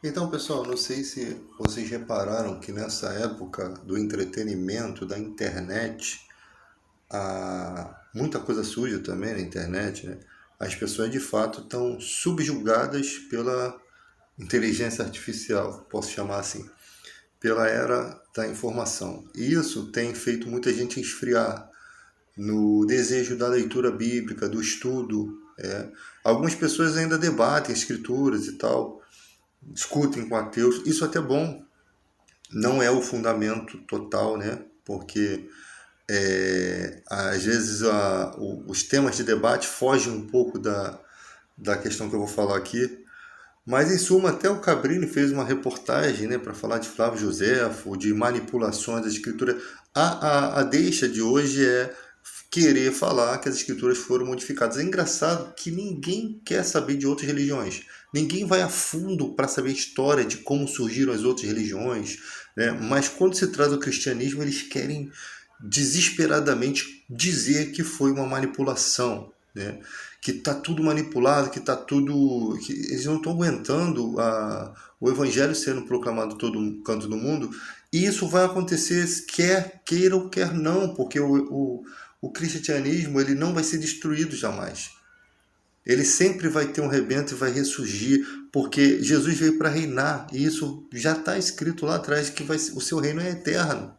Então, pessoal, não sei se vocês repararam que nessa época do entretenimento, da internet, muita coisa suja também na internet, né? As pessoas de fato estão subjugadas pela inteligência artificial, posso chamar assim, pela era da informação. E isso tem feito muita gente esfriar no desejo da leitura bíblica, do estudo. Algumas pessoas ainda debatem escrituras e tal, discutem com ateus. Isso é até bom, não é o fundamento total, né? Porque às vezes os temas de debate fogem um pouco da questão que eu vou falar aqui. Mas, em suma, até o Cabrini fez uma reportagem, né, para falar de Flávio Joséfo, de manipulações da escritura. A deixa de hoje é querer falar que as escrituras foram modificadas. É engraçado que ninguém quer saber de outras religiões. Ninguém vai a fundo para saber a história de como surgiram as outras religiões, né? Mas quando se trata do cristianismo, eles querem desesperadamente dizer que foi uma manipulação, né? Que está tudo manipulado, que está tudo, que eles não estão aguentando o evangelho sendo proclamado em todo canto do mundo. E isso vai acontecer quer queira ou quer não, porque o cristianismo ele não vai ser destruído jamais. Ele sempre vai ter um rebento e vai ressurgir, porque Jesus veio para reinar, e isso já está escrito lá atrás, que o seu reino é eterno.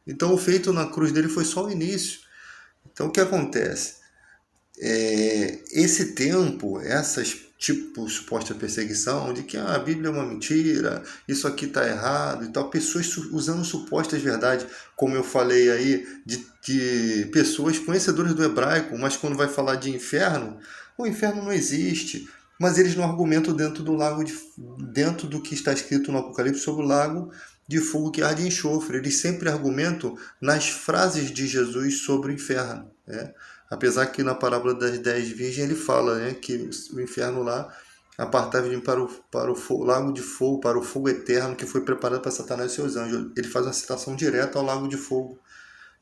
Então o feito na cruz dele foi só o início. Então o que acontece? Esse tempo, essas tipo suposta perseguição de que a Bíblia é uma mentira, isso aqui está errado e tal, pessoas usando supostas verdades, como eu falei aí, de pessoas conhecedoras do hebraico, mas quando vai falar de inferno, o inferno não existe. Mas eles não argumentam dentro do que está escrito no Apocalipse sobre o lago de fogo que arde em enxofre. Eles sempre argumentam nas frases de Jesus sobre o inferno, né? Apesar que na parábola das 10 virgens ele fala, né, que o inferno lá apartava de mim para o lago de fogo, para o fogo eterno que foi preparado para Satanás e seus anjos. Ele faz uma citação direta ao lago de fogo.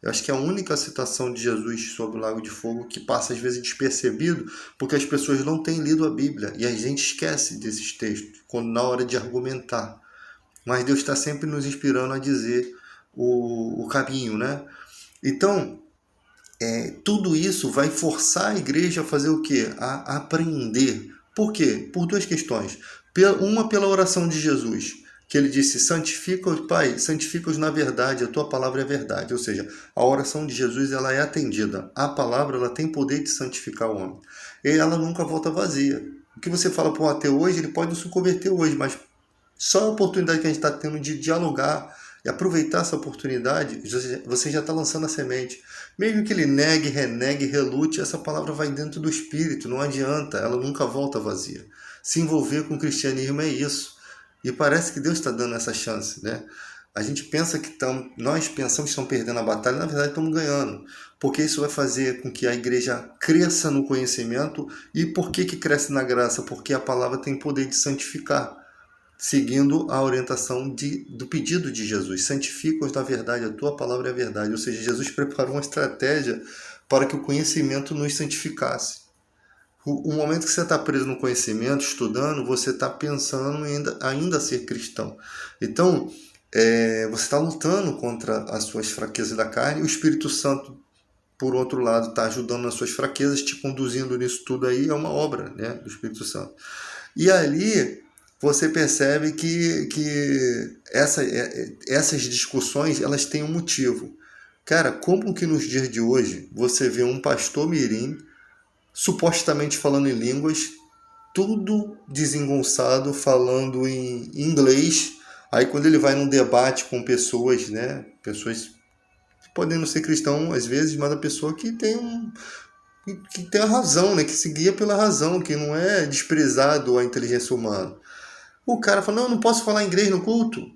Eu acho que é a única citação de Jesus sobre o lago de fogo que passa às vezes despercebido, porque as pessoas não têm lido a Bíblia e a gente esquece desses textos quando na hora de argumentar. Mas Deus está sempre nos inspirando a dizer o caminho, né? Então, tudo isso vai forçar a igreja a fazer o quê? A aprender. Por quê? Por duas questões. Uma pela oração de Jesus, que ele disse, santifica-os, Pai, santifica-os na verdade, a tua palavra é verdade. Ou seja, a oração de Jesus ela é atendida. A palavra ela tem poder de santificar o homem. E ela nunca volta vazia. O que você fala para um ateu hoje, ele pode não se converter hoje, mas só a oportunidade que a gente está tendo de dialogar e aproveitar essa oportunidade, você já está lançando a semente. Mesmo que ele negue, renegue, relute, essa palavra vai dentro do espírito, não adianta, ela nunca volta vazia. Se envolver com o cristianismo é isso. E parece que Deus está dando essa chance, né? A gente pensa que nós pensamos que estamos perdendo a batalha, na verdade estamos ganhando. Porque isso vai fazer com que a igreja cresça no conhecimento. E por que cresce na graça? Porque a palavra tem poder de santificar, seguindo a orientação do pedido de Jesus. Santifica-os na verdade, a tua palavra é a verdade. Ou seja, Jesus preparou uma estratégia para que o conhecimento nos santificasse. O momento que você está preso no conhecimento, estudando, você está pensando em ainda ser cristão. Então, você está lutando contra as suas fraquezas da carne, e o Espírito Santo, por outro lado, está ajudando nas suas fraquezas, te conduzindo nisso tudo aí, é uma obra, né, do Espírito Santo. E ali você percebe que essas discussões elas têm um motivo. Cara, como que nos dias de hoje você vê um pastor mirim supostamente falando em línguas, tudo desengonçado, falando em inglês, aí quando ele vai num debate com pessoas, né, pessoas podendo ser cristão às vezes, mas a pessoa que tem a razão, né? Que se guia pela razão, que não é desprezado a inteligência humana. O cara fala, não, eu não posso falar inglês no culto.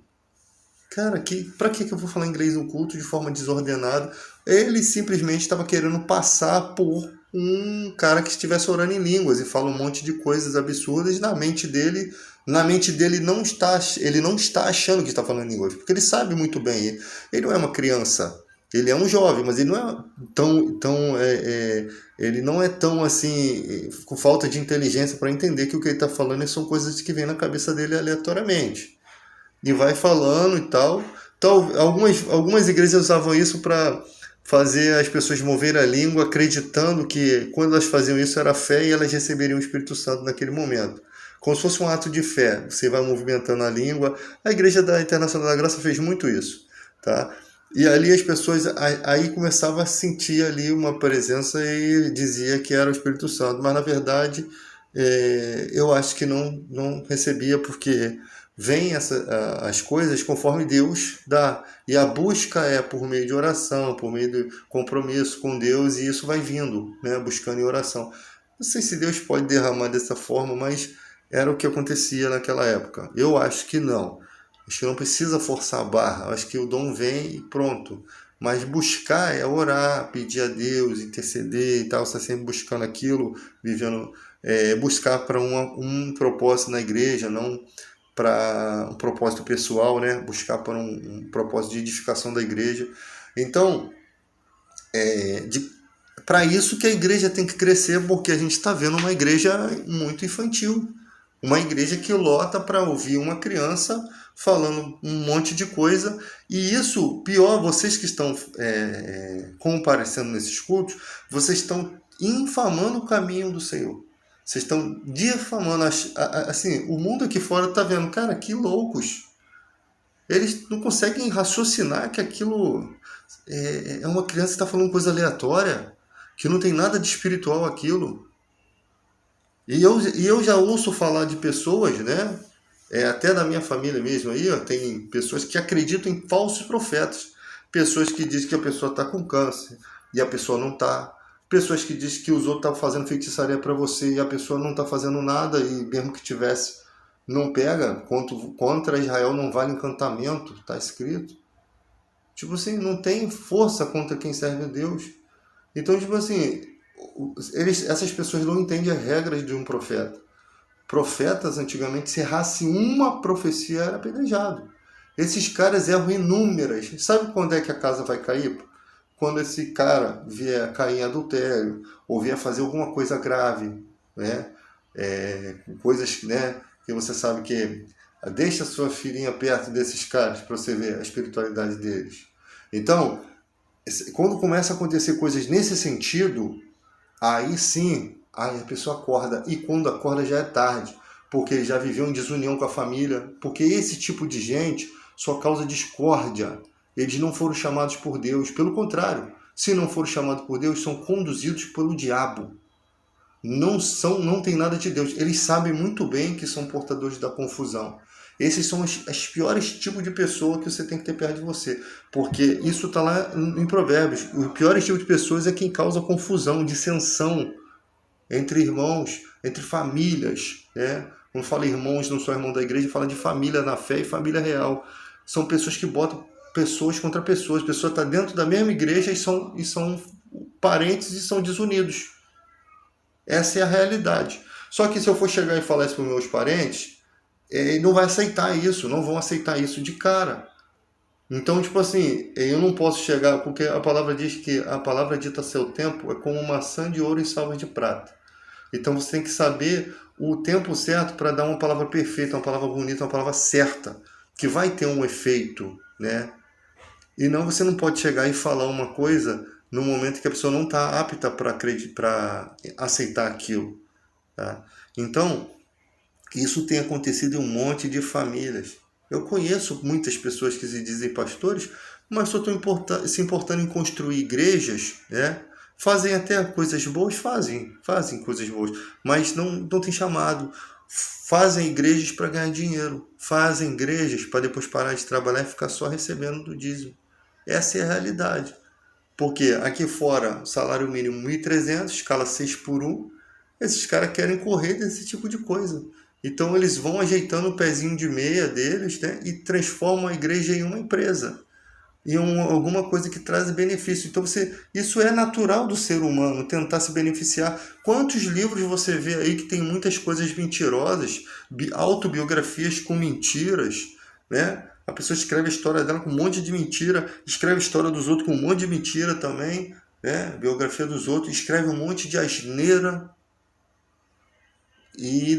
Cara, pra que eu vou falar inglês no culto de forma desordenada? Ele simplesmente estava querendo passar por um cara que estivesse orando em línguas e fala um monte de coisas absurdas na mente dele ele não está achando que está falando em línguas, porque ele sabe muito bem, ele não é uma criança, Ele é um jovem, mas ele não é ele não é tão assim, com falta de inteligência para entender que o que ele está falando são coisas que vêm na cabeça dele aleatoriamente. E vai falando e tal. Então, algumas igrejas usavam isso para fazer as pessoas mover a língua, acreditando que quando elas faziam isso era fé e elas receberiam o Espírito Santo naquele momento. Como se fosse um ato de fé, você vai movimentando a língua. A Igreja da Internacional da Graça fez muito isso, tá? E ali as pessoas aí começavam a sentir ali uma presença e dizia que era o Espírito Santo, mas na verdade eu acho que não recebia, porque vem as coisas conforme Deus dá. E a busca é por meio de oração, por meio de compromisso com Deus, e isso vai vindo, né, buscando em oração. Não sei se Deus pode derramar dessa forma, mas era o que acontecia naquela época. Eu acho que não. Acho que não precisa forçar a barra. Acho que o dom vem e pronto. Mas buscar é orar, pedir a Deus, interceder e tal. Você sempre buscando aquilo, vivendo, buscar para um propósito na igreja, não para um propósito pessoal, né? Buscar para um propósito de edificação da igreja. Então, para isso que a igreja tem que crescer, porque a gente está vendo uma igreja muito infantil. Uma igreja que lota para ouvir uma criança falando um monte de coisa. E isso, pior, vocês que estão comparecendo nesses cultos, vocês estão infamando o caminho do Senhor. Vocês estão difamando. Assim, o mundo aqui fora está vendo, cara, que loucos. Eles não conseguem raciocinar que aquilo é uma criança que está falando coisa aleatória, que não tem nada de espiritual aquilo. E eu já ouço falar de pessoas, né? Até da minha família mesmo aí, ó, tem pessoas que acreditam em falsos profetas. Pessoas que dizem que a pessoa está com câncer e a pessoa não está. Pessoas que dizem que os outros estão fazendo feitiçaria para você e a pessoa não está fazendo nada, e mesmo que tivesse, não pega. Contra Israel não vale encantamento, está escrito. Tipo assim, não tem força contra quem serve a Deus. Então, tipo assim, essas pessoas não entendem as regras de um profeta. Profetas, antigamente, se errasse uma profecia, era apedrejado. Esses caras erram inúmeras. Sabe quando é que a casa vai cair? Quando esse cara vier cair em adultério, ou vier fazer alguma coisa grave, né? Coisas, né, que você sabe que deixa a sua filhinha perto desses caras para você ver a espiritualidade deles. Então, quando começa a acontecer coisas nesse sentido, aí sim, aí a pessoa acorda. E quando acorda já é tarde, porque ele já viveu em desunião com a família. Porque esse tipo de gente só causa discórdia. Eles não foram chamados por Deus. Pelo contrário, se não foram chamados por Deus, são conduzidos pelo diabo. Não tem nada de Deus. Eles sabem muito bem que são portadores da confusão. Esses são os piores tipos de pessoa que você tem que ter perto de você. Porque isso está lá em Provérbios. O pior tipo de pessoas é quem causa confusão, dissensão entre irmãos, entre famílias. Né? Quando fala irmãos, não só irmão da igreja, fala de família na fé e família real. São pessoas que botam pessoas contra pessoas. A pessoa está dentro da mesma igreja e são parentes e são desunidos. Essa é a realidade. Só que se eu for chegar e falar isso para os meus parentes, ele não vai aceitar isso, não vão aceitar isso de cara. Então, tipo assim, eu não posso chegar, porque a palavra diz que a palavra dita a seu tempo é como maçã de ouro em salva de prata. Então você tem que saber o tempo certo para dar uma palavra perfeita, uma palavra bonita, uma palavra certa, que vai ter um efeito, né? E não, você não pode chegar e falar uma coisa no momento que a pessoa não está apta para aceitar aquilo. Tá? Então, isso tem acontecido em um monte de famílias. Eu conheço muitas pessoas que se dizem pastores, mas só estão se importando em construir igrejas, né? Fazem até coisas boas, fazem coisas boas, mas não tem chamado. Fazem igrejas para ganhar dinheiro, fazem igrejas para depois parar de trabalhar e ficar só recebendo do dízimo. Essa é a realidade. Porque aqui fora, salário mínimo 1.300, escala 6 por 1, esses caras querem correr desse tipo de coisa. Então eles vão ajeitando o pezinho de meia deles, né, e transformam a igreja em uma empresa, em alguma coisa que traz benefício. Então isso é natural do ser humano, tentar se beneficiar. Quantos livros você vê aí que tem muitas coisas mentirosas, autobiografias com mentiras, né? A pessoa escreve a história dela com um monte de mentira, escreve a história dos outros com um monte de mentira também, né? Biografia dos outros, escreve um monte de asneira e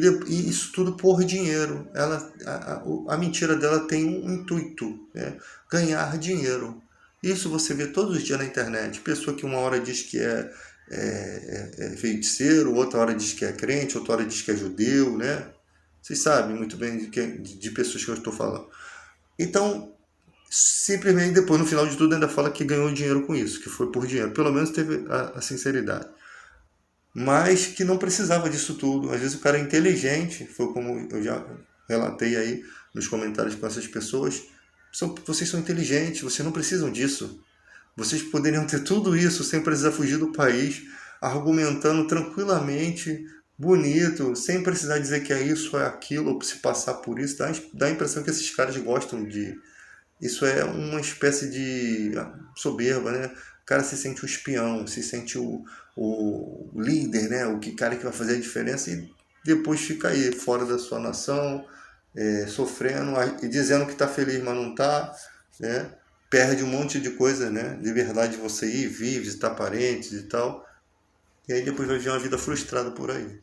isso tudo por dinheiro. A mentira dela tem um intuito, né? Ganhar dinheiro. Isso você vê todos os dias na internet. Pessoa que uma hora diz que é feiticeiro, outra hora diz que é crente, outra hora diz que é judeu, né? Vocês sabem muito bem de pessoas que eu estou falando. Então, simplesmente depois, no final de tudo, ainda fala que ganhou dinheiro com isso, que foi por dinheiro. Pelo menos teve a sinceridade. Mas que não precisava disso tudo. Às vezes o cara é inteligente, foi como eu já relatei aí nos comentários com essas pessoas. Vocês são inteligentes, vocês não precisam disso. Vocês poderiam ter tudo isso sem precisar fugir do país, argumentando tranquilamente, bonito, sem precisar dizer que é isso, é aquilo, ou se passar por isso. Dá a impressão que esses caras gostam de. Isso é uma espécie de soberba, né? O cara se sente o espião, se sente o líder, né? O cara que vai fazer a diferença e depois fica aí, fora da sua nação, sofrendo e dizendo que está feliz, mas não está, né? Perde um monte de coisa, né? De verdade você ir, vir, visitar parentes e tal. E aí depois vai ver uma vida frustrada por aí.